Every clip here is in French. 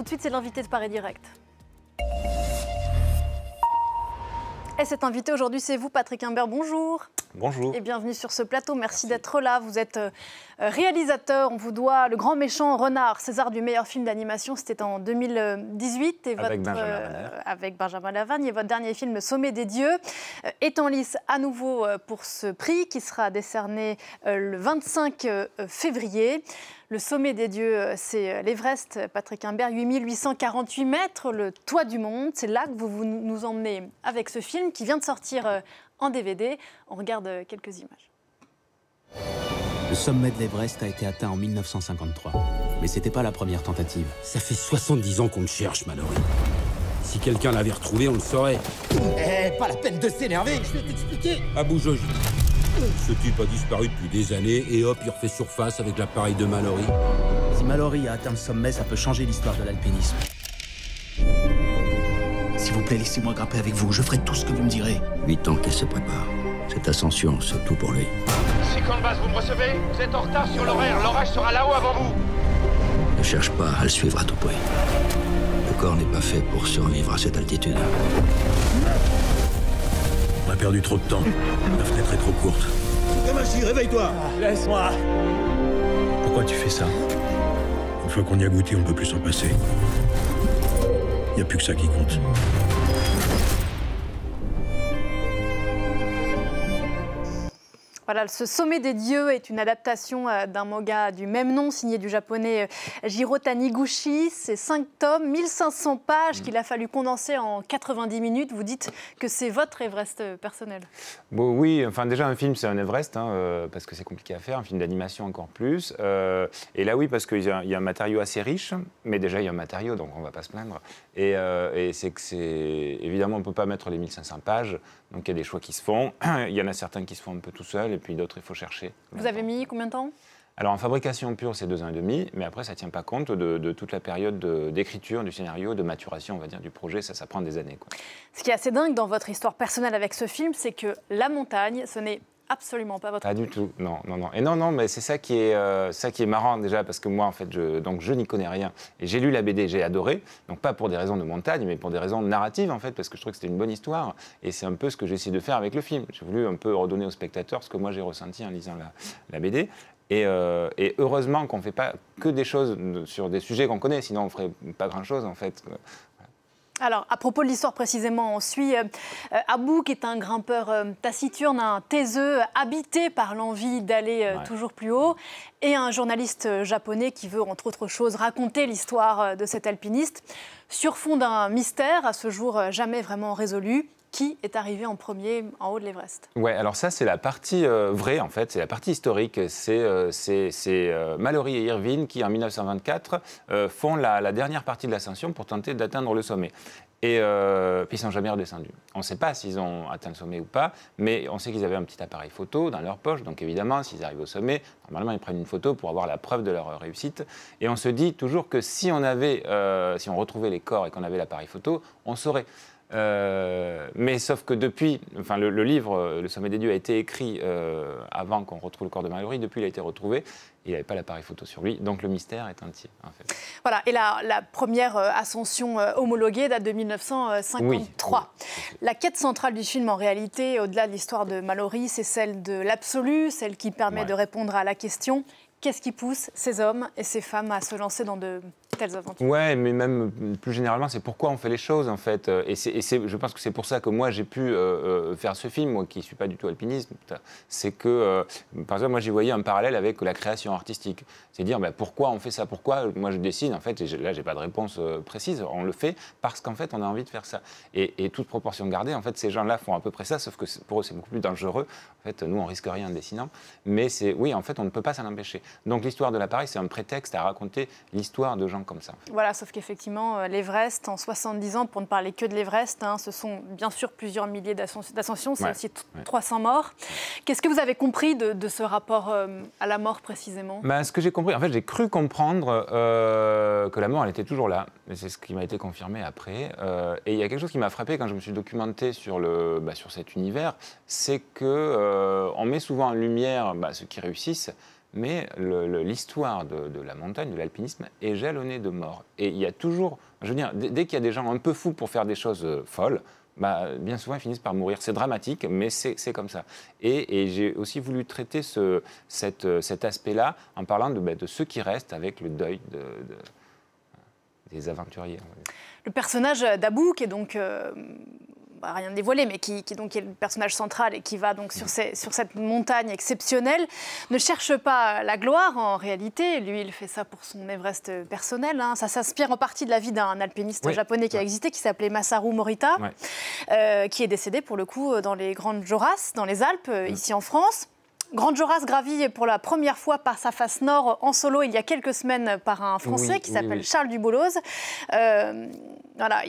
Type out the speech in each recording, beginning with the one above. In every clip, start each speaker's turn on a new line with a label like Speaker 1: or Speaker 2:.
Speaker 1: Tout de suite, c'est l'invité de Paris Direct. Et cet invité aujourd'hui, c'est vous, Patrick Imbert. Bonjour.
Speaker 2: Bonjour.
Speaker 1: Et bienvenue sur ce plateau. Merci d'être là. Vous êtes réalisateur. On vous doit Le Grand Méchant Renard, César du meilleur film d'animation. C'était en 2018. Et avec Benjamin Lavagne. Et votre dernier film, Le Sommet des Dieux, est en lice à nouveau pour ce prix qui sera décerné le 25 février. Le Sommet des Dieux, c'est l'Everest, Patrick Imbert, 8848 mètres, le toit du monde. C'est là que vous nous emmenez avec ce film qui vient de sortir en DVD. On regarde quelques images.
Speaker 3: Le sommet de l'Everest a été atteint en 1953. Mais c'était pas la première tentative.
Speaker 4: Ça fait 70 ans qu'on le cherche, Mallory. Si quelqu'un l'avait retrouvé, on le saurait.
Speaker 5: Pas la peine de s'énerver, je vais t'expliquer.
Speaker 4: Abou Joji. Ce type a disparu depuis des années et hop, il refait surface avec l'appareil de Mallory.
Speaker 3: Si Mallory a atteint le sommet, ça peut changer l'histoire de l'alpinisme. S'il vous plaît, laissez-moi grimper avec vous. Je ferai tout ce que vous me direz.
Speaker 6: 8 ans qu'il se prépare. Cette ascension, c'est tout pour lui.
Speaker 7: Si Canvas, vous me recevez? Vous êtes en retard sur l'horaire. L'orage sera là-haut avant vous.
Speaker 6: Ne cherche pas à le suivre à tout prix. Le corps n'est pas fait pour survivre à cette altitude.
Speaker 4: On a perdu trop de temps. La fenêtre est trop courte.
Speaker 5: Kamashi, réveille-toi.
Speaker 7: Laisse-moi.
Speaker 4: Pourquoi tu fais ça? Une fois qu'on y a goûté, on ne peut plus s'en passer. Il n'y a plus que ça qui compte.
Speaker 1: Voilà, ce Sommet des Dieux est une adaptation d'un manga du même nom, signé du japonais Jiro Taniguchi. C'est 5 tomes, 1500 pages qu'il a fallu condenser en 90 minutes. Vous dites que c'est votre Everest personnel.
Speaker 2: Bon, oui, enfin déjà un film c'est un Everest, parce que c'est compliqué à faire, un film d'animation encore plus. Et là oui, parce qu'il y a un matériau assez riche, mais déjà il y a un matériau, donc on ne va pas se plaindre. Et c'est que évidemment on ne peut pas mettre les 1500 pages, donc il y a des choix qui se font. Il y en a certains qui se font un peu tout seuls, et puis d'autres, il faut chercher.
Speaker 1: Vous avez mis combien de temps ?
Speaker 2: Alors en fabrication pure, c'est 2 ans et demi, mais après, ça ne tient pas compte de toute la période d'écriture du scénario, de maturation, on va dire, du projet. Ça prend des années, quoi.
Speaker 1: Ce qui est assez dingue dans votre histoire personnelle avec ce film, c'est que la montagne, ce n'est absolument pas votre
Speaker 2: Pas du tout, non. Et non, mais c'est ça qui est marrant déjà, parce que moi, en fait, je n'y connais rien. Et j'ai lu la BD, j'ai adoré, donc pas pour des raisons de montagne, mais pour des raisons narratives, en fait, parce que je trouvais que c'était une bonne histoire. Et c'est un peu ce que j'ai essayé de faire avec le film. J'ai voulu un peu redonner aux spectateurs ce que moi j'ai ressenti en lisant la BD. Et heureusement qu'on ne fait pas que des choses sur des sujets qu'on connaît, sinon on ne ferait pas grand-chose, en fait.
Speaker 1: Alors, à propos de l'histoire précisément, on suit Abou, qui est un grimpeur taciturne, un taiseux, habité par l'envie d'aller toujours plus haut, et un journaliste japonais qui veut, entre autres choses, raconter l'histoire de cet alpiniste, sur fond d'un mystère, à ce jour jamais vraiment résolu. Qui est arrivé en premier en haut de l'Everest?
Speaker 2: Ouais, alors ça, c'est la partie vraie, en fait, c'est la partie historique. C'est Mallory et Irvine qui, en 1924, font la dernière partie de l'ascension pour tenter d'atteindre le sommet. Et puis ils ne sont jamais redescendus. On ne sait pas s'ils ont atteint le sommet ou pas, mais on sait qu'ils avaient un petit appareil photo dans leur poche. Donc évidemment, s'ils arrivent au sommet, normalement, ils prennent une photo pour avoir la preuve de leur réussite. Et on se dit toujours que si on retrouvait les corps et qu'on avait l'appareil photo, on saurait. Mais sauf que depuis, enfin le livre Le Sommet des Dieux a été écrit avant qu'on retrouve le corps de Mallory. Depuis, il a été retrouvé. Il n'avait pas l'appareil photo sur lui, donc le mystère est entier, en fait.
Speaker 1: Voilà, et la première ascension homologuée date de 1953. Oui. La quête centrale du film, en réalité, au-delà de l'histoire de Mallory, c'est celle de l'absolu, celle qui permet de répondre à la question « Qu'est-ce qui pousse ces hommes et ces femmes à se lancer dans de telles aventures ?»
Speaker 2: Ouais, mais même plus généralement, c'est pourquoi on fait les choses, en fait. Et je pense que c'est pour ça que moi, j'ai pu faire ce film, moi qui ne suis pas du tout alpinisme. C'est que, par exemple, moi, j'y voyais un parallèle avec la création artistique. C'est dire, pourquoi on fait ça? Pourquoi moi, je dessine, en fait, et là, je n'ai pas de réponse précise. On le fait parce qu'en fait, on a envie de faire ça. Et toute proportion gardée, en fait, ces gens-là font à peu près ça, sauf que pour eux, c'est beaucoup plus dangereux. En fait, nous, on risque rien en dessinant. Mais oui, en fait, on ne peut pas s'en empêcher. Donc, l'histoire de l'appareil, c'est un prétexte à raconter l'histoire de gens comme ça.
Speaker 1: Voilà, sauf qu'effectivement, l'Everest, en 70 ans, pour ne parler que de l'Everest, ce sont bien sûr plusieurs milliers d'ascensions, c'est aussi 300 morts. Qu'est-ce que vous avez compris de ce rapport à la mort précisément?
Speaker 2: Ce que j'ai compris, en fait, j'ai cru comprendre que la mort, elle était toujours là. Et c'est ce qui m'a été confirmé après. Et il y a quelque chose qui m'a frappé quand je me suis documenté sur cet univers, c'est qu'on met souvent en lumière ceux qui réussissent, mais l'histoire de la montagne, de l'alpinisme, est jalonnée de morts. Et il y a toujours, je veux dire, dès qu'il y a des gens un peu fous pour faire des choses folles, bah, bien souvent ils finissent par mourir. C'est dramatique, mais c'est comme ça. Et j'ai aussi voulu traiter cet aspect-là en parlant de ceux qui restent avec le deuil des aventuriers.
Speaker 1: Le personnage d'Abou, qui est donc... rien de dévoilé, mais qui est le personnage central et qui va donc sur cette montagne exceptionnelle, ne cherche pas la gloire en réalité. Lui, il fait ça pour son Everest personnel. Hein. Ça s'inspire en partie de la vie d'un alpiniste japonais qui a existé, qui s'appelait Masaru Morita, qui est décédé pour le coup dans les Grandes Jorasses, dans les Alpes, ici en France. Grande Jorasses gravie pour la première fois par sa face nord en solo il y a quelques semaines par un Français qui s'appelle Charles Duboloz. Voilà,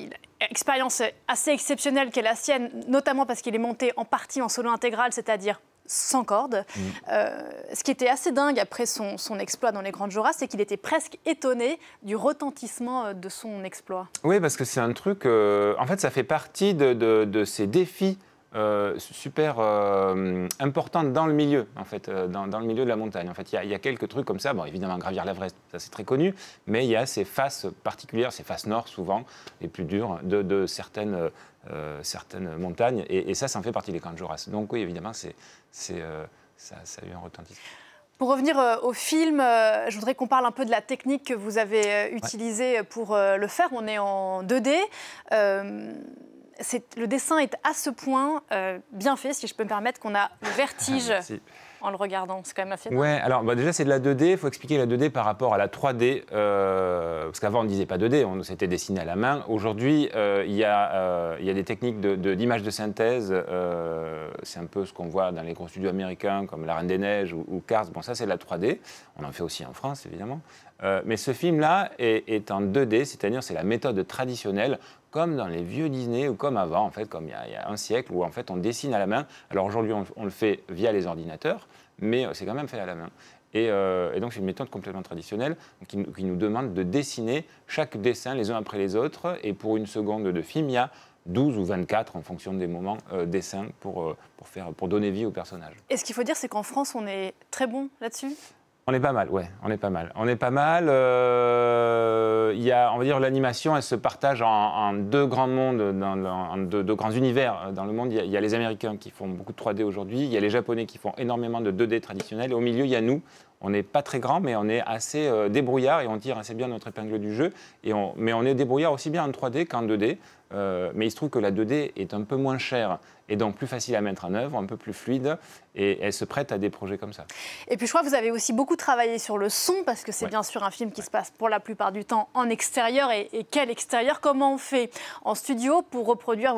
Speaker 1: expérience assez exceptionnelle qu'est la sienne, notamment parce qu'il est monté en partie en solo intégral, c'est-à-dire sans corde. Ce qui était assez dingue après son exploit dans les Grandes Jorasses, c'est qu'il était presque étonné du retentissement de son exploit.
Speaker 2: Oui, parce que c'est un truc... en fait, ça fait partie de ces défis super importante dans le milieu, en fait, dans le milieu de la montagne. En fait, il y a quelques trucs comme ça. Bon, évidemment, gravir l'Everest, ça c'est très connu, mais il y a ces faces particulières, ces faces nord souvent, les plus dures, de certaines montagnes, et ça en fait partie des Grandes Jorasses. Donc oui, évidemment, ça a eu un retentissement.
Speaker 1: Pour revenir au film, je voudrais qu'on parle un peu de la technique que vous avez utilisée pour le faire. On est en 2D. Le dessin est à ce point bien fait, si je peux me permettre, qu'on a le vertige en le regardant. C'est quand même assez dingue.
Speaker 2: Ouais, alors déjà c'est de la 2D, il faut expliquer la 2D par rapport à la 3D, parce qu'avant on ne disait pas 2D, on s'était dessiné à la main. Aujourd'hui, il y a des techniques d'image de synthèse, c'est un peu ce qu'on voit dans les gros studios américains comme La Reine des Neiges ou Cars. Bon, ça c'est de la 3D, on en fait aussi en France évidemment. Mais ce film-là est en 2D, c'est-à-dire c'est la méthode traditionnelle, comme dans les vieux Disney ou comme avant, en fait, comme il y a un siècle, où en fait on dessine à la main. Alors aujourd'hui, on le fait via les ordinateurs, mais c'est quand même fait à la main. Et donc c'est une méthode complètement traditionnelle qui nous demande de dessiner chaque dessin les uns après les autres. Et pour une seconde de film, il y a 12 ou 24 en fonction des moments dessins pour donner vie au personnage.
Speaker 1: Et ce qu'il faut dire, c'est qu'en France, on est très bon là-dessus.
Speaker 2: On est pas mal, ouais, on est pas mal. On est pas mal. On va dire, l'animation, elle se partage en deux grands mondes, en deux grands univers dans le monde. Il y a les Américains qui font beaucoup de 3D aujourd'hui, il y a les Japonais qui font énormément de 2D traditionnels, et au milieu, il y a nous. On n'est pas très grand, mais on est assez débrouillard et on tire assez bien notre épingle du jeu. Mais on est débrouillard aussi bien en 3D qu'en 2D. Mais il se trouve que la 2D est un peu moins chère et donc plus facile à mettre en œuvre, un peu plus fluide, et elle se prête à des projets comme ça.
Speaker 1: Et puis je crois que vous avez aussi beaucoup travaillé sur le son, parce que c'est bien sûr un film qui se passe pour la plupart du temps en extérieur, et quel extérieur? Comment on fait en studio pour reproduire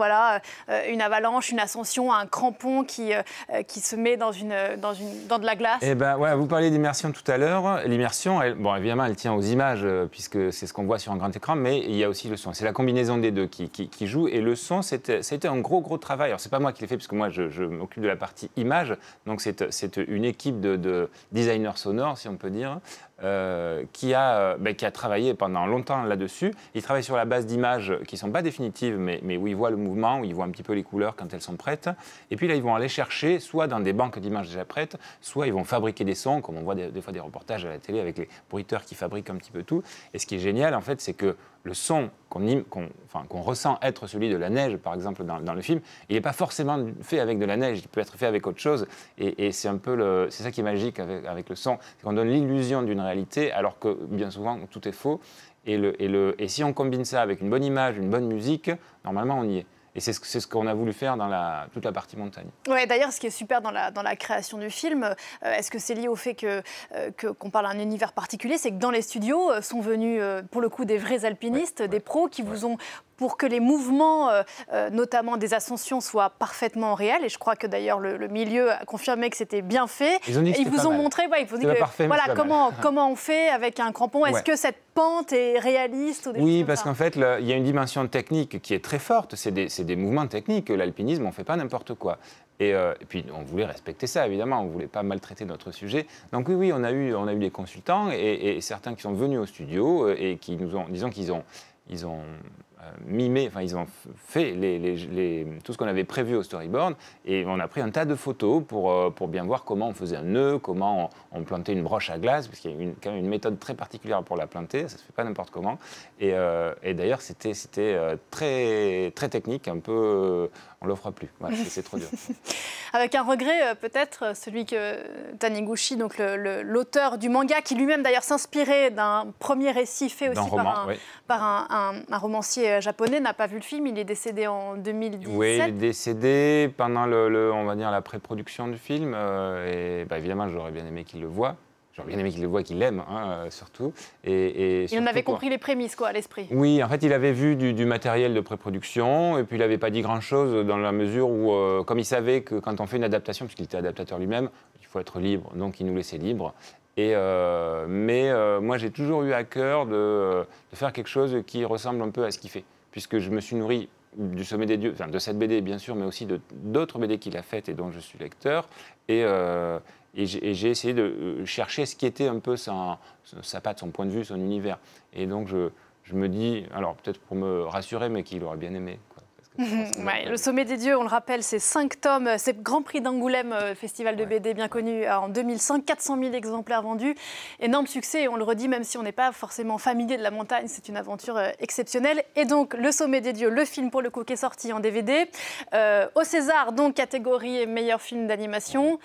Speaker 1: une avalanche, une ascension, un crampon qui se met dans de la glace?
Speaker 2: Eh ben, ouais, vous parliez d'immersion tout à l'heure. L'immersion, évidemment, elle tient aux images, puisque c'est ce qu'on voit sur un grand écran, mais il y a aussi le son. C'est la combinaison des deux qui joue, et le son, c'était un gros travail. Alors, c'est pas moi qui l'ai fait, puisque moi, je m'occupe de la partie image, donc c'est une équipe de designers sonores, si on peut dire, qui a travaillé pendant longtemps là-dessus. Ils travaillent sur la base d'images qui ne sont pas définitives, mais où ils voient le mouvement, où ils voient un petit peu les couleurs quand elles sont prêtes. Et puis là, ils vont aller chercher, soit dans des banques d'images déjà prêtes, soit ils vont fabriquer des sons, comme on voit des fois des reportages à la télé avec les bruiteurs qui fabriquent un petit peu tout. Et ce qui est génial, en fait, c'est que le son qu'on ressent être celui de la neige, par exemple, dans le film, il n'est pas forcément fait avec de la neige, il peut être fait avec autre chose. Et c'est un peu c'est ça qui est magique avec le son, c'est qu'on donne l'illusion d'une réalité, alors que bien souvent, tout est faux. Et si on combine ça avec une bonne image, une bonne musique, normalement, on y est. Et c'est ce qu'on a voulu faire dans toute la partie montagne.
Speaker 1: Ouais, d'ailleurs, ce qui est super dans la création du film, est-ce que c'est lié au fait qu'on parle d'un univers particulier? C'est que dans les studios sont venus, pour le coup, des vrais alpinistes, des pros qui vous ont... pour que les mouvements, notamment des ascensions, soient parfaitement réels. Et je crois que d'ailleurs le milieu a confirmé que c'était bien fait.
Speaker 2: Ils
Speaker 1: vous ont montré, ils vous ont dit comment on fait avec un crampon. Est-ce que cette pente est réaliste?
Speaker 2: Oui, parce qu'en fait, il y a une dimension technique qui est très forte. C'est des mouvements techniques. L'alpinisme, on ne fait pas n'importe quoi. Et puis, on voulait respecter ça, évidemment. On ne voulait pas maltraiter notre sujet. Donc oui, on a eu des consultants et certains qui sont venus au studio et qui nous ont, disons qu'ils ont mimé, enfin ils ont fait tout ce qu'on avait prévu au storyboard et on a pris un tas de photos pour bien voir comment on faisait un nœud, comment on plantait une broche à glace, parce qu'il y a quand même une méthode très particulière pour la planter, ça se fait pas n'importe comment. Et d'ailleurs c'était très, très technique, un peu, on l'offre plus, voilà, c'est trop dur.
Speaker 1: Avec un regret peut-être, celui que Taniguchi, donc l'auteur du manga, qui lui-même d'ailleurs s'inspirait d'un premier récit fait aussi par un romancier japonais, n'a pas vu le film. Il est décédé en 2017.
Speaker 2: Oui, il est décédé pendant on va dire la pré-production du film. Et évidemment, j'aurais bien aimé qu'il le voie. J'aurais bien aimé qu'il le voie, qu'il l'aime, surtout. Et
Speaker 1: il en avait compris les prémices, quoi, à l'esprit.
Speaker 2: Oui, en fait, il avait vu du matériel de pré-production, et puis il n'avait pas dit grand-chose dans la mesure où, comme il savait que quand on fait une adaptation, puisqu'il était adaptateur lui-même, il faut être libre, donc il nous laissait libre. Mais moi, j'ai toujours eu à cœur de faire quelque chose qui ressemble un peu à ce qu'il fait, puisque je me suis nourri du Sommet des Dieux, enfin de cette BD bien sûr, mais aussi d'autres BD qu'il a faites et dont je suis lecteur. Et j'ai essayé de chercher ce qui était un peu sa patte, son point de vue, son univers. Et donc je me dis, alors peut-être pour me rassurer, mais qu'il aurait bien aimé, quoi.
Speaker 1: Le Sommet des Dieux, on le rappelle, c'est 5 tomes, c'est le Grand Prix d'Angoulême, festival de BD bien connu en 2100, 400 000 exemplaires vendus, énorme succès, et on le redit, même si on n'est pas forcément familier de la montagne, c'est une aventure exceptionnelle. Et donc le Sommet des Dieux, le film pour le coup qui est sorti en DVD, au César, donc catégorie meilleur film d'animation.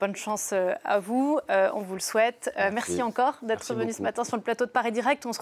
Speaker 1: Bonne chance à vous, on vous le souhaite. Merci encore d'être venu ce matin sur le plateau de Paris Direct. On se